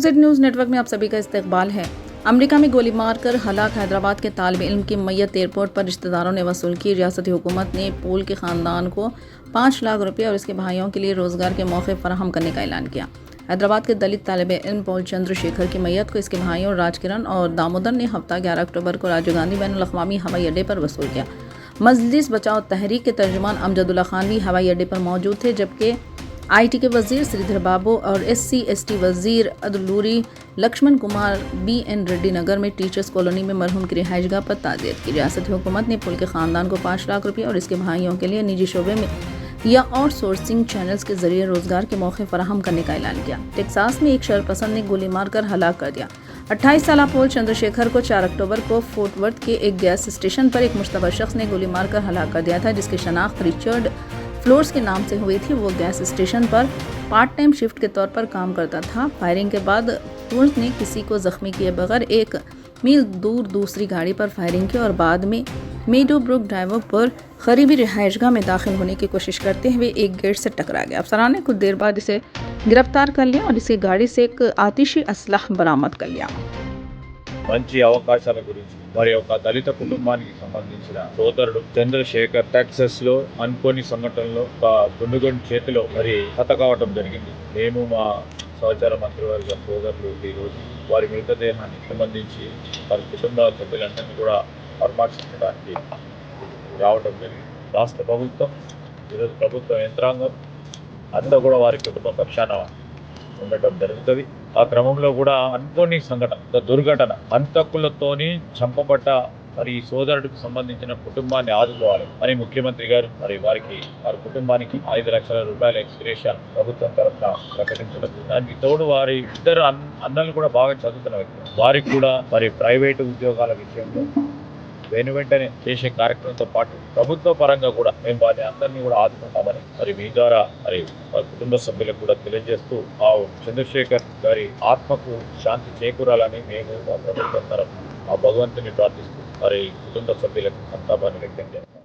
A2Z news network में आप सभी का इस्तकबाल है। अमेरिका में गोली मारकर हलाक हैदराबाद के तालिब इल्म की मैयत एयरपोर्ट पर रिश्तेदारों ने वसूल की। रियासती हुकूमत ने पोल के ख़ानदान को 5 लाख रुपये और इसके भाइयों के लिए रोज़गार के मौके फराहम करने का ऐलान किया। हैदराबाद के दलित तालिब इल्म पॉल चंद्रशेखर की मैयत को इसके भाइयों राजकिरण और दामोदर ने हफ्ता 11 अक्टूबर को राजीव गांधी बैनुल अक़वामी हवाई अड्डे पर वसूल किया। मजलिस बचाओ तहरीक के तर्जुमान अमजदुल्ला खान भी हवाई अड्डे पर मौजूद थे, जबकि IT के वजीर श्रीधर बाबू और SC/ST वजीर अदलूरी लक्ष्मण कुमार BN रेड्डी नगर में टीचर्स कॉलोनी में मरहूम की रिहाइशगाह पर ताज़ियत की। रियासती हुकूमत ने पुल के ख़ानदान को 5 लाख रुपये और इसके भाइयों के लिए निजी शोबे में या आउटसोर्सिंग चैनल्स के जरिए रोजगार के मौके फराहम करने का ऐलान किया। टेक्सास में एक शरपसंद ने गोली मारकर हलाक कर दिया। 28 साल पोल चंद्रशेखर को 4 अक्टूबर को फोर्ट वर्थ के एक गैस स्टेशन पर एक मुश्तबा शख्स ने गोली मारकर हलाक कर दिया था, जिसकी शनाख्त रिचर्ड फ्लोर्स के नाम से हुई थी। वो गैस स्टेशन पर पार्ट टाइम शिफ्ट के तौर पर काम करता था। फायरिंग के बाद फ्लोर्स ने किसी को जख्मी किए बगैर 1 मील दूर दूसरी गाड़ी पर फायरिंग की और बाद में मेडो ब्रुक ड्राइव पर करीबी रिहाइशगाह में दाखिल होने की कोशिश करते हुए एक गेट से टकरा गया। अफसरान ने कुछ देर बाद इसे गिरफ्तार कर लिया और इसकी गाड़ी से एक आतिशी असलाह बरामद कर लिया। మంచి అవకాశాల గురించి మరి ఒక దళిత కుటుంబానికి సంబంధించిన సోదరుడు చంద్రశేఖర్ టెక్సస్ లో అనుకోని సంఘటనలో ఒక గుండుగొండి చేతిలో మరి హత కావటం జరిగింది. మేము మా సహచార మంత్రివర్గ సోదరులు ఈరోజు వారి మృతదేహాన్ని సంబంధించి వారి కుటుంబ సభ్యులందరినీ కూడా పరామర్శించడానికి రావడం జరిగింది. రాష్ట్ర ప్రభుత్వం ఈరోజు ప్రభుత్వ యంత్రాంగం అంతా కూడా వారి కుటుంబ పక్షాన ఉండటం జరుగుతుంది. ఆ క్రమంలో కూడా అనుకోని సంఘటన దుర్ఘటన హంతకులతోని చంపబడ్డ మరి సోదరుడికి సంబంధించిన కుటుంబాన్ని ఆదుకోవాలి అని ముఖ్యమంత్రి గారు మరి వారి కుటుంబానికి 5 లక్షల రూపాయల ఎక్స్గ్రేషన్ ప్రభుత్వం తరఫున ప్రకటించడం. దానికి తోడు వారి ఇద్దరు అన్నలు కూడా బాగా చదువుతున్న వ్యక్తులు, వారికి కూడా మరి ప్రైవేటు ఉద్యోగాల విషయంలో వెంటనే చేసే కార్యక్రమంతో పాటు ప్రభుత్వ పరంగా కూడా మేము వారి అందరినీ కూడా ఆదుకుంటామని మరి మీ ద్వారా మరి వారి కుటుంబ సభ్యులకు కూడా తెలియజేస్తూ ఆ చంద్రశేఖర్ గారి ఆత్మకు శాంతి చేకూరాలని మేము మా ప్రభుత్వం తరఫున ఆ భగవంతుని ప్రార్థిస్తూ మరి కుటుంబ సభ్యులకు సంతాపాన్ని వ్యక్తం చేస్తాం.